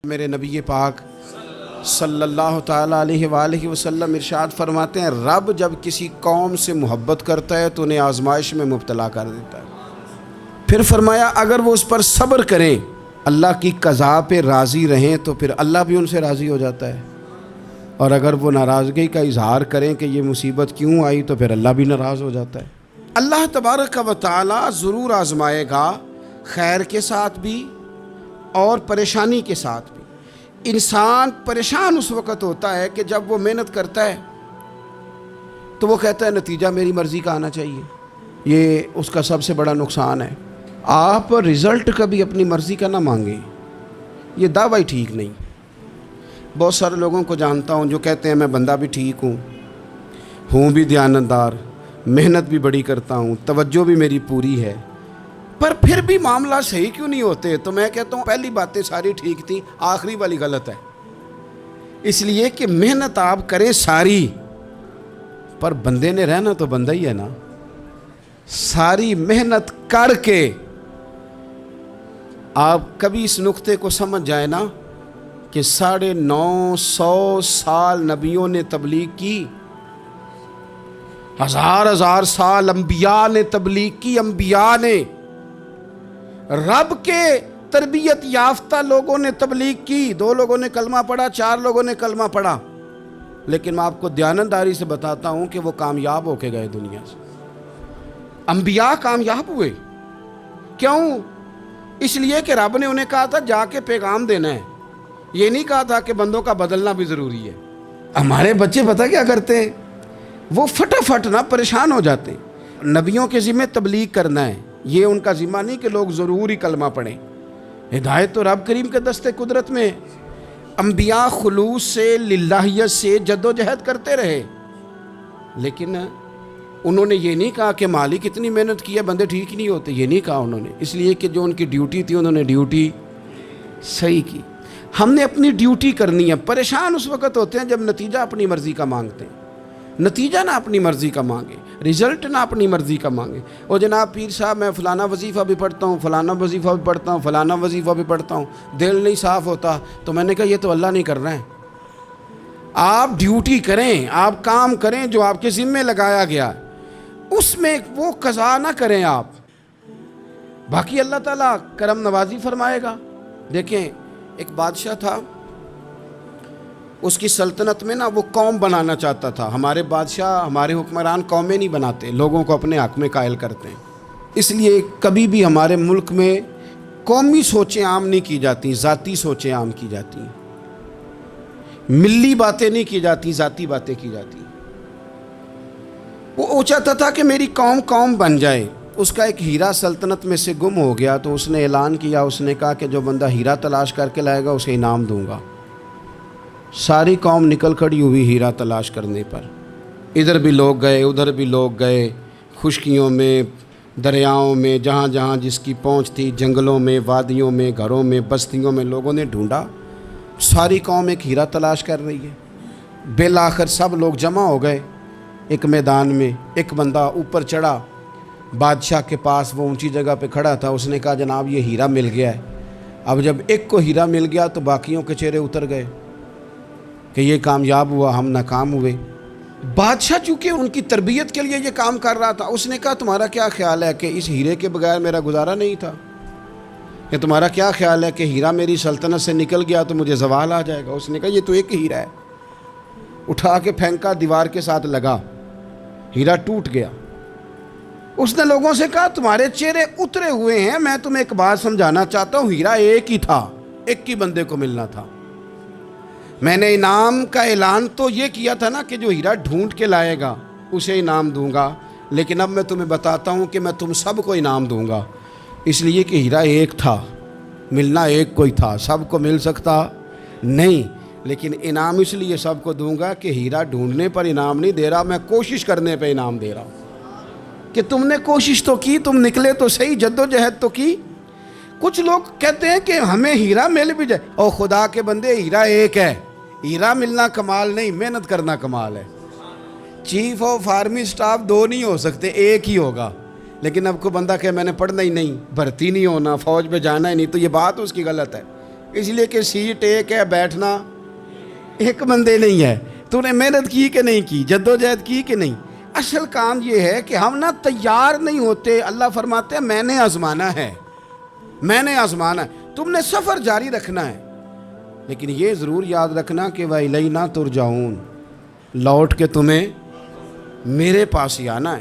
میرے نبی پاک صلی اللہ تعالیٰ علیہ وآلہ وسلم ارشاد فرماتے ہیں، رب جب کسی قوم سے محبت کرتا ہے تو انہیں آزمائش میں مبتلا کر دیتا ہے۔ پھر فرمایا اگر وہ اس پر صبر کریں، اللہ کی قضا پہ راضی رہیں تو پھر اللہ بھی ان سے راضی ہو جاتا ہے، اور اگر وہ ناراضگی کا اظہار کریں کہ یہ مصیبت کیوں آئی تو پھر اللہ بھی ناراض ہو جاتا ہے۔ اللہ تبارک و تعالیٰ ضرور آزمائے گا، خیر کے ساتھ بھی اور پریشانی کے ساتھ بھی۔ انسان پریشان اس وقت ہوتا ہے کہ جب وہ محنت کرتا ہے تو وہ کہتا ہے نتیجہ میری مرضی کا آنا چاہیے، یہ اس کا سب سے بڑا نقصان ہے۔ آپ رزلٹ کبھی اپنی مرضی کا نہ مانگیں، یہ دعویٰ ٹھیک نہیں۔ بہت سارے لوگوں کو جانتا ہوں جو کہتے ہیں میں بندہ بھی ٹھیک ہوں بھی دیانتدار، محنت بھی بڑی کرتا ہوں، توجہ بھی میری پوری ہے، پر پھر بھی معاملہ صحیح کیوں نہیں ہوتے؟ تو میں کہتا ہوں پہلی باتیں ساری ٹھیک تھیں، آخری والی غلط ہے۔ اس لیے کہ محنت آپ کریں ساری، پر بندے نے رہنا تو بندہ ہی ہے نا۔ ساری محنت کر کے آپ کبھی اس نقطے کو سمجھ جائیں نا کہ 950 سال نبیوں نے تبلیغ کی، ہزار سال انبیاء نے تبلیغ کی، انبیاء نے، رب کے تربیت یافتہ لوگوں نے تبلیغ کی، 2 لوگوں نے کلمہ پڑھا، 4 لوگوں نے کلمہ پڑھا، لیکن میں آپ کو دیانتداری سے بتاتا ہوں کہ وہ کامیاب ہو کے گئے دنیا سے۔ انبیاء کامیاب ہوئے، کیوں؟ اس لیے کہ رب نے انہیں کہا تھا جا کے پیغام دینا ہے، یہ نہیں کہا تھا کہ بندوں کا بدلنا بھی ضروری ہے۔ ہمارے بچے پتہ کیا کرتے ہیں؟ وہ فٹافٹ نہ پریشان ہو جاتے ہیں۔ نبیوں کے ذمہ تبلیغ کرنا ہے، یہ ان کا ذمہ نہیں کہ لوگ ضرور ہی کلمہ پڑھیں۔ ہدایت تو رب کریم کے دستے قدرت میں۔ انبیاء خلوص سے، للہیت سے جد و جہد کرتے رہے، لیکن انہوں نے یہ نہیں کہا کہ مالک اتنی محنت کی ہے بندے ٹھیک نہیں ہوتے، یہ نہیں کہا انہوں نے، اس لیے کہ جو ان کی ڈیوٹی تھی انہوں نے ڈیوٹی صحیح کی۔ ہم نے اپنی ڈیوٹی کرنی ہے۔ پریشان اس وقت ہوتے ہیں جب نتیجہ اپنی مرضی کا مانگتے ہیں۔ نتیجہ نہ اپنی مرضی کا مانگے، رزلٹ نہ اپنی مرضی کا مانگے۔ اور جناب پیر صاحب میں فلانا وظیفہ بھی پڑھتا ہوں، فلانا وظیفہ بھی پڑھتا ہوں، فلانا وظیفہ بھی پڑھتا ہوں، دل نہیں صاف ہوتا، تو میں نے کہا یہ تو اللہ نہیں کر رہا ہے۔ آپ ڈیوٹی کریں، آپ کام کریں جو آپ کے ذمے لگایا گیا، اس میں وہ قضا نہ کریں آپ، باقی اللہ تعالیٰ کرم نوازی فرمائے گا۔ دیکھیں ایک بادشاہ تھا، اس کی سلطنت میں نا وہ قوم بنانا چاہتا تھا۔ ہمارے بادشاہ، ہمارے حکمران قومیں نہیں بناتے، لوگوں کو اپنے حق میں قائل کرتے ہیں۔ اس لیے کبھی بھی ہمارے ملک میں قومی سوچیں عام نہیں کی جاتی، ذاتی سوچیں عام کی جاتی ہیں، ملی باتیں نہیں کی جاتی، ذاتی باتیں کی جاتی ہیں۔ وہ چاہتا تھا کہ میری قوم بن جائے۔ اس کا ایک ہیرا سلطنت میں سے گم ہو گیا، تو اس نے اعلان کیا، اس نے کہا کہ جو بندہ ہیرا تلاش کر کے لائے گا اسے انعام دوں گا۔ ساری قوم نکل کھڑی ہوئی ہیرا تلاش کرنے پر، ادھر بھی لوگ گئے، ادھر بھی لوگ گئے، خشکیوں میں، دریاؤں میں، جہاں جہاں جس کی پہنچ تھی، جنگلوں میں، وادیوں میں، گھروں میں، بستیوں میں لوگوں نے ڈھونڈا۔ ساری قوم ایک ہیرا تلاش کر رہی ہے۔ بالآخر سب لوگ جمع ہو گئے ایک میدان میں۔ ایک بندہ اوپر چڑھا بادشاہ کے پاس، وہ اونچی جگہ پہ کھڑا تھا، اس نے کہا جناب یہ ہیرا مل گیا ہے۔ اب جب ایک کو ہیرا مل گیا تو باقیوں کے چہرے اتر گئے کہ یہ کامیاب ہوا، ہم ناکام ہوئے۔ بادشاہ چونکہ ان کی تربیت کے لیے یہ کام کر رہا تھا، اس نے کہا تمہارا کیا خیال ہے کہ اس ہیرے کے بغیر میرا گزارا نہیں تھا؟ کہ تمہارا کیا خیال ہے کہ ہیرا میری سلطنت سے نکل گیا تو مجھے زوال آ جائے گا؟ اس نے کہا یہ تو ایک ہیرا ہے۔ اٹھا کے پھینکا، دیوار کے ساتھ لگا، ہیرا ٹوٹ گیا۔ اس نے لوگوں سے کہا تمہارے چہرے اترے ہوئے ہیں، میں تمہیں ایک بات سمجھانا چاہتا ہوں، ہیرا ایک ہی تھا، ایک ہی بندے کو ملنا تھا۔ میں نے انعام کا اعلان تو یہ کیا تھا نا کہ جو ہیرا ڈھونڈ کے لائے گا اسے انعام دوں گا، لیکن اب میں تمہیں بتاتا ہوں کہ میں تم سب کو انعام دوں گا، اس لیے کہ ہیرا ایک تھا، ملنا ایک کو ہی تھا، سب کو مل سکتا نہیں، لیکن انعام اس لیے سب کو دوں گا کہ ہیرا ڈھونڈنے پر انعام نہیں دے رہا، میں کوشش کرنے پہ انعام دے رہا ہوں کہ تم نے کوشش تو کی، تم نکلے تو صحیح، جد و جہد تو کی۔ کچھ لوگ کہتے ہیں کہ ہمیں ہیرا مل بھی جائے، اور خدا کے بندے ہیرا ایک ہے، ہیرا ملنا کمال نہیں، محنت کرنا کمال ہے۔ چیف آف آرمی سٹاف 2 نہیں ہو سکتے، ایک ہی ہوگا، لیکن اب کو بندہ کہ میں نے پڑھنا ہی نہیں، بھرتی نہیں ہونا، فوج پہ جانا ہی نہیں، تو یہ بات اس کی غلط ہے۔ اس لیے کہ سیٹ ایک ہے، بیٹھنا ایک بندے نہیں ہے. تو نے محنت کی کہ نہیں کی، جدوجہد کی کہ نہیں. اصل کام یہ ہے کہ ہم نا تیار نہیں ہوتے. اللہ فرماتے ہیں میں نے آزمانا ہے، میں نے آزمانا ہے. تم نے سفر جاری رکھنا ہے، لیکن یہ ضرور یاد رکھنا کہ وَإِلَيْنَا تُرْجَعُونَ، لوٹ کے تمہیں میرے پاس ہی آنا ہے.